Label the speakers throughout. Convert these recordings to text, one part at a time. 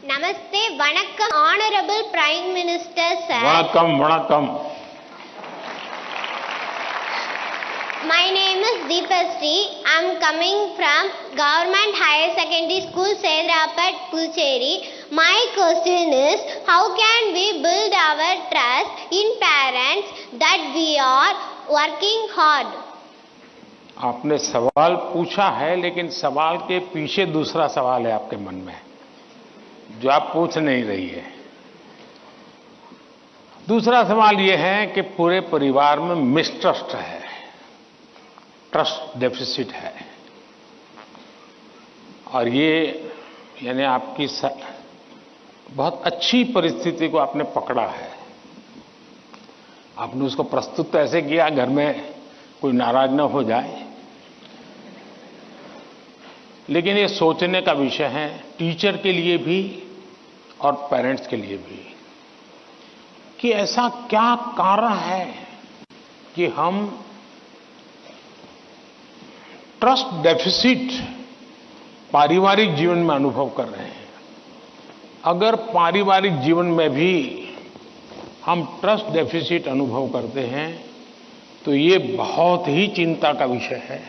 Speaker 1: Namaste, Vanakkam, Honorable Prime Minister, sir.
Speaker 2: Vanakkam, Vanakkam.
Speaker 1: My name is Deepasri. I am coming from Government Higher Secondary School, Sedrapat, Puducherry. My question is, how can we build our trust in parents that we are working hard?
Speaker 2: आपने सवाल पूछा है, लेकिन सवाल के पीछे दूसरा सवाल है आपके मन में, जो आप पूछ नहीं रही है। दूसरा सवाल यह है कि पूरे परिवार में मिसट्रस्ट है, ट्रस्ट डेफिसिट है, और ये यानी आपकी बहुत अच्छी परिस्थिति को आपने पकड़ा है। आपने उसको प्रस्तुत तो ऐसे किया घर में कोई नाराज न हो जाए, लेकिन ये सोचने का विषय है टीचर के लिए भी और पेरेंट्स के लिए भी कि ऐसा क्या कारण है कि हम ट्रस्ट डेफिसिट पारिवारिक जीवन में अनुभव कर रहे हैं। अगर पारिवारिक जीवन में भी हम ट्रस्ट डेफिसिट अनुभव करते हैं तो ये बहुत ही चिंता का विषय है।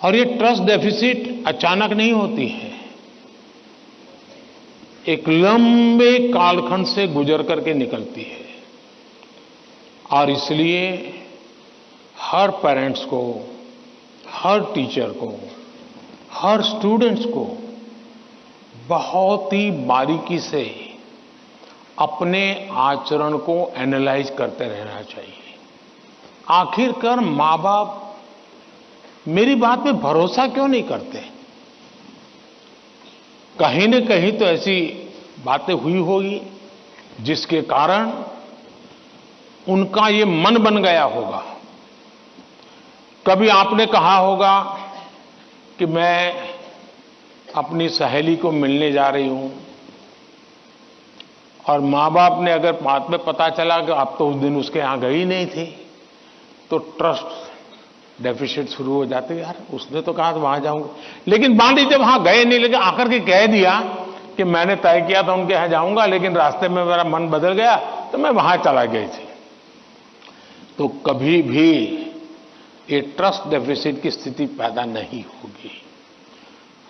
Speaker 2: और ये ट्रस्ट डेफिसिट अचानक नहीं होती है, एक लंबे कालखंड से गुजर करके निकलती है। और इसलिए हर पेरेंट्स को, हर टीचर को, हर स्टूडेंट्स को बहुत ही बारीकी से अपने आचरण को एनालाइज करते रहना चाहिए। आखिरकार माँ बाप मेरी बात में भरोसा क्यों नहीं करते? कहीं न कहीं तो ऐसी बातें हुई होगी जिसके कारण उनका ये मन बन गया होगा। कभी आपने कहा होगा कि मैं अपनी सहेली को मिलने जा रही हूं, और माँ बाप ने अगर बाद में पता चला कि आप तो उस दिन उसके यहां गई नहीं थी, तो ट्रस्ट डेफिसिट शुरू हो जाते। यार उसने तो कहा था वहां जाऊंगा, लेकिन मान लीजिए वहां गए नहीं, लेकिन आकर के कह दिया कि मैंने तय किया था उनके यहां जाऊंगा, लेकिन रास्ते में मेरा मन बदल गया तो मैं वहां चला गई थी। तो कभी भी ये ट्रस्ट डेफिसिट की स्थिति पैदा नहीं होगी।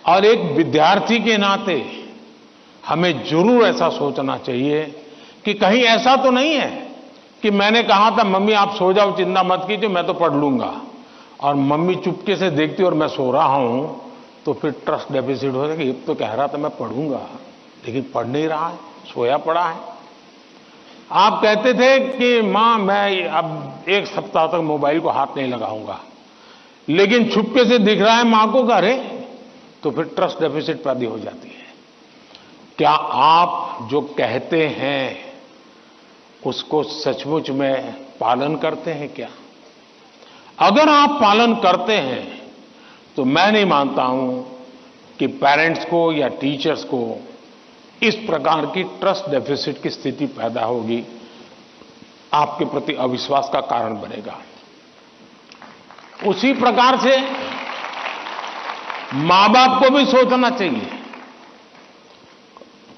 Speaker 2: और एक विद्यार्थी के नाते हमें जरूर ऐसा सोचना चाहिए कि कहीं ऐसा तो नहीं है कि मैंने कहा था मम्मी आप सो जाओ, चिंता मत कीजिए, मैं तो पढ़ लूंगा, और मम्मी चुपके से देखती और मैं सो रहा हूं, तो फिर ट्रस्ट डेफिसिट हो जाएगा। ये तो कह रहा था मैं पढ़ूंगा, लेकिन पढ़ नहीं रहा है, सोया पड़ा है। आप कहते थे कि मां मैं अब एक सप्ताह तक मोबाइल को हाथ नहीं लगाऊंगा, लेकिन छुपके से दिख रहा है मां को घरे, तो फिर ट्रस्ट डेफिसिट पैदा हो जाती है। क्या आप जो कहते हैं उसको सचमुच में पालन करते हैं क्या? अगर आप पालन करते हैं तो मैं नहीं मानता हूं कि पेरेंट्स को या टीचर्स को इस प्रकार की ट्रस्ट डेफिसिट की स्थिति पैदा होगी, आपके प्रति अविश्वास का कारण बनेगा। उसी प्रकार से मां बाप को भी सोचना चाहिए।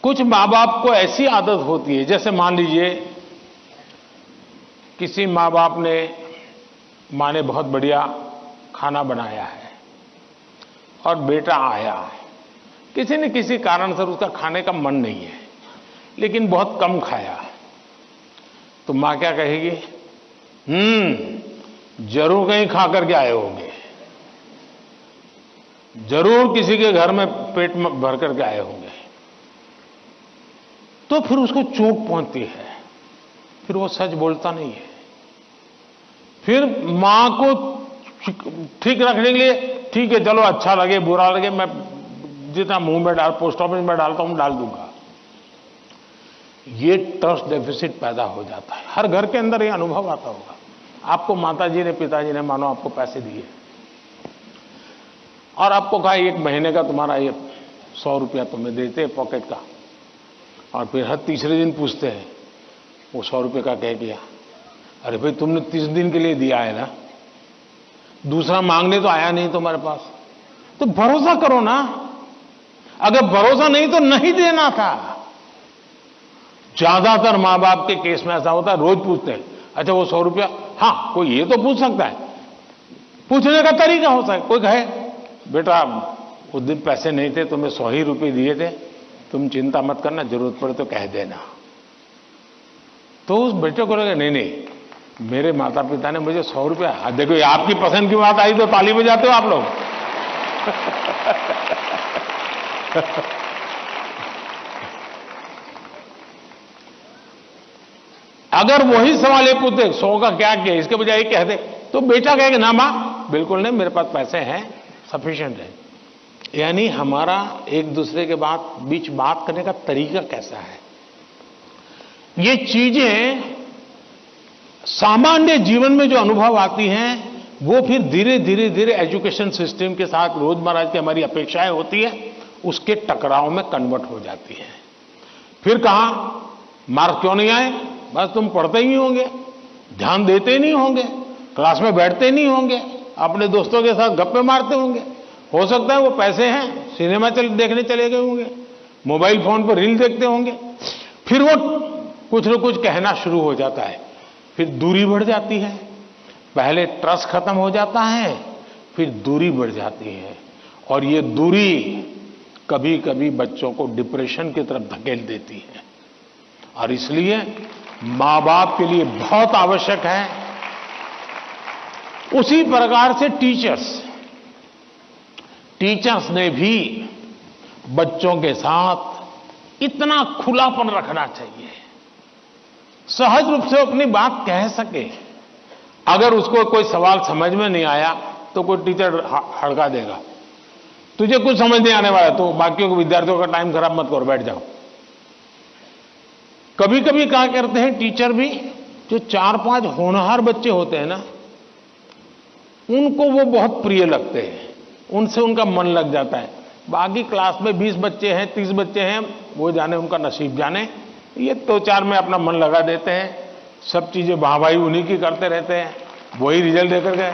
Speaker 2: कुछ मां बाप को ऐसी आदत होती है, जैसे मान लीजिए किसी मां बाप ने, मां ने बहुत बढ़िया खाना बनाया है और बेटा आया है, किसी न किसी कारण से उसका खाने का मन नहीं है, लेकिन बहुत कम खाया, तो मां क्या कहेगी? जरूर कहीं खा करके आए होंगे, जरूर किसी के घर में पेट में भर करके आए होंगे। तो फिर उसको चोट पहुंचती है, फिर वो सच बोलता नहीं है। फिर मां को ठीक रखने के लिए, ठीक है चलो अच्छा लगे बुरा लगे, मैं जितना मुंह में डाल, पोस्ट ऑफिस में डालता हूं डाल दूंगा। ये ट्रस्ट डेफिसिट पैदा हो जाता है। हर घर के अंदर ये अनुभव आता होगा। आपको माताजी ने, पिताजी ने मानो आपको पैसे दिए और आपको कहा एक महीने का तुम्हारा ये 100 रुपया तुम्हें देते हैं पॉकेट का, और फिर हर तीसरे दिन पूछते हैं वो 100 रुपये का कह दिया। अरे भाई तुमने 30 दिन के लिए दिया है ना, दूसरा मांगने तो आया नहीं तुम्हारे पास, तो भरोसा करो ना। अगर भरोसा नहीं तो नहीं देना था। ज्यादातर मां बाप के केस में ऐसा होता है, रोज पूछते हैं, अच्छा वो 100 रुपया, हाँ कोई ये तो पूछ सकता है, पूछने का तरीका होता है। कोई कहे बेटा उस दिन पैसे नहीं थे, तुम्हें 100 ही रुपये दिए थे, तुम चिंता मत करना, जरूरत पड़े तो कह देना। तो उस बेटे को लगे नहीं नहीं, मेरे माता पिता ने मुझे 100 रुपया, देखो ये आपकी पसंद की बात आई तो ताली बजाते हो आप लोग। अगर वही सवाल ये पूछते 100 का क्या किया, इसके बजाय कह दे, तो बेटा कहेगा ना मां बिल्कुल नहीं, मेरे पास पैसे हैं, सफिशिएंट है। यानी हमारा एक दूसरे के बीच बात करने का तरीका कैसा है, ये चीजें सामान्य जीवन में जो अनुभव आती हैं वो फिर धीरे धीरे धीरे एजुकेशन सिस्टम के साथ रोजमर्रा की हमारी अपेक्षाएं होती है, उसके टकराव में कन्वर्ट हो जाती है। फिर कहा मार्क्स क्यों नहीं आए, बस तुम पढ़ते ही होंगे, ध्यान देते नहीं होंगे, क्लास में बैठते नहीं होंगे, अपने दोस्तों के साथ गप्पे मारते होंगे, हो सकता है वो पैसे हैं सिनेमा देखने चले गए होंगे, मोबाइल फोन पर रील देखते होंगे। फिर वो कुछ न कुछ कहना शुरू हो जाता है, फिर दूरी बढ़ जाती है, पहले ट्रस्ट खत्म हो जाता है, फिर दूरी बढ़ जाती है, और ये दूरी कभी कभी बच्चों को डिप्रेशन की तरफ धकेल देती है। और इसलिए मां बाप के लिए बहुत आवश्यक है, उसी प्रकार से टीचर्स ने भी बच्चों के साथ इतना खुलापन रखना चाहिए, सहज रूप से अपनी बात कह सके। अगर उसको कोई सवाल समझ में नहीं आया तो कोई टीचर हड़का देगा, तुझे कुछ समझ नहीं आने वाला तो बाकियों को विद्यार्थियों का टाइम खराब मत करो, बैठ जाओ। कभी कभी क्या करते हैं टीचर भी, जो 4-5 होनहार बच्चे होते हैं ना, उनको वो बहुत प्रिय लगते हैं, उनसे उनका मन लग जाता है। बाकी क्लास में 20 बच्चे हैं, 30 बच्चे हैं, वो जाने उनका नसीब जाने, ये 2-4 में अपना मन लगा देते हैं, सब चीजें वाहवाही उन्हीं की करते रहते हैं, वही रिजल्ट देकर गए।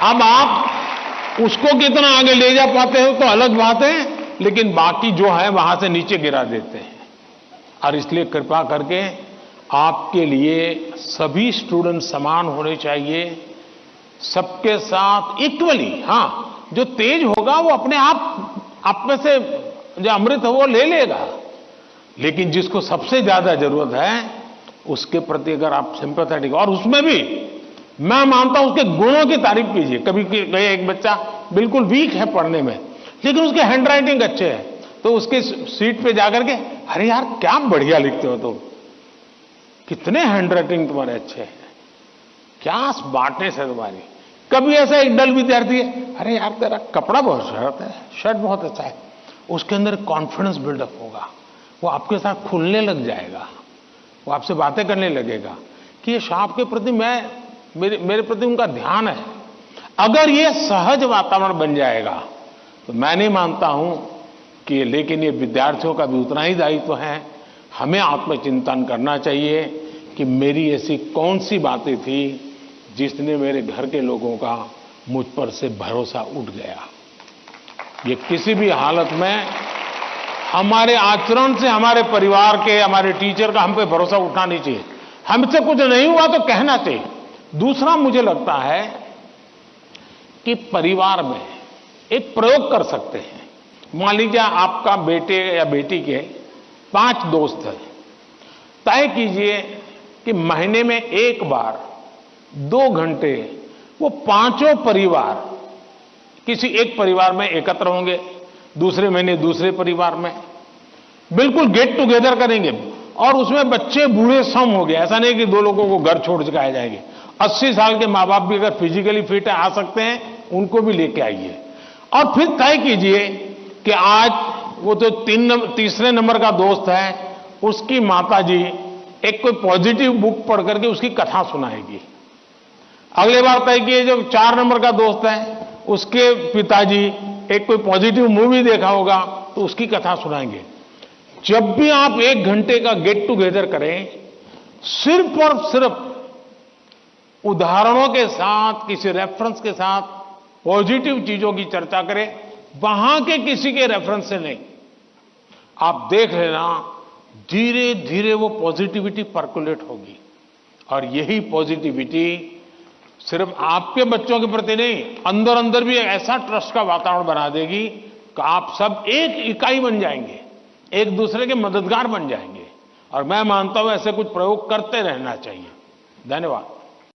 Speaker 2: अब आप उसको कितना आगे ले जा पाते हो तो अलग बात है, लेकिन बाकी जो है वहां से नीचे गिरा देते हैं। और इसलिए कृपा करके आपके लिए सभी स्टूडेंट समान होने चाहिए, सबके साथ इक्वली। हाँ, जो तेज होगा वो अपने आप में से जो अमृत है वो ले लेगा, लेकिन जिसको सबसे ज्यादा जरूरत है उसके प्रति अगर आप सिंपैथेटिक, और उसमें भी मैं मानता हूं उसके गुणों की तारीफ कीजिए। कभी एक बच्चा बिल्कुल वीक है पढ़ने में, लेकिन उसके हैंड राइटिंग अच्छे है, तो उसके सीट पे जाकर के, अरे यार क्या बढ़िया लिखते हो तुम, कितने हैंड राइटिंग तुम्हारे अच्छे हैं, क्या स्मार्टनेस है तुम्हारी। कभी ऐसा एक डल विद्यार्थी है, अरे यार तेरा कपड़ा बहुत शर्ट बहुत अच्छा है, उसके अंदर कॉन्फिडेंस बिल्डअप होगा, वो आपके साथ खुलने लग जाएगा, वो आपसे बातें करने लगेगा कि ये साहब के प्रति मेरे प्रति उनका ध्यान है। अगर ये सहज वातावरण बन जाएगा तो मैं नहीं मानता हूं कि, लेकिन ये विद्यार्थियों का भी उतना ही दायित्व है, हमें आत्मचिंतन करना चाहिए कि मेरी ऐसी कौन सी बातें थी जिसने मेरे घर के लोगों का मुझ पर से भरोसा उठ गया। ये किसी भी हालत में हमारे आचरण से हमारे परिवार के, हमारे टीचर का हम पे भरोसा उठना नहीं चाहिए। हमसे कुछ नहीं हुआ तो कहना चाहिए। दूसरा, मुझे लगता है कि परिवार में एक प्रयोग कर सकते हैं। मान लीजिए आपका बेटे या बेटी के 5 दोस्त हैं, तय कीजिए कि महीने में एक बार 2 घंटे वो 5 परिवार किसी एक परिवार में एकत्र होंगे, दूसरे महीने दूसरे परिवार में, बिल्कुल गेट टुगेदर करेंगे, और उसमें बच्चे बूढ़े सम हो गए। ऐसा नहीं कि 2 लोगों को घर छोड़ के आए जाएंगे। 80 साल के माँ बाप भी अगर फिजिकली फिट है, आ सकते हैं, उनको भी लेके आइए। और फिर तय कीजिए कि आज वो तो तीसरे नंबर का दोस्त है, उसकी माताजी एक कोई पॉजिटिव बुक पढ़ करके उसकी कथा सुनाएगी। अगले बार तय किए जो 4 नंबर का दोस्त है, उसके पिताजी एक कोई पॉजिटिव मूवी देखा होगा तो उसकी कथा सुनाएंगे। जब भी आप 1 घंटे का गेट टुगेदर करें, सिर्फ और सिर्फ उदाहरणों के साथ, किसी रेफरेंस के साथ पॉजिटिव चीजों की चर्चा करें, वहां के किसी के रेफरेंस से नहीं। आप देख लेना, धीरे धीरे वो पॉजिटिविटी पर्कुलेट होगी और यही पॉजिटिविटी सिर्फ आपके बच्चों के प्रति नहीं, अंदर अंदर भी ऐसा ट्रस्ट का वातावरण बना देगी कि आप सब एक इकाई बन जाएंगे, एक दूसरे के मददगार बन जाएंगे। और मैं मानता हूं ऐसे कुछ प्रयोग करते रहना चाहिए। धन्यवाद।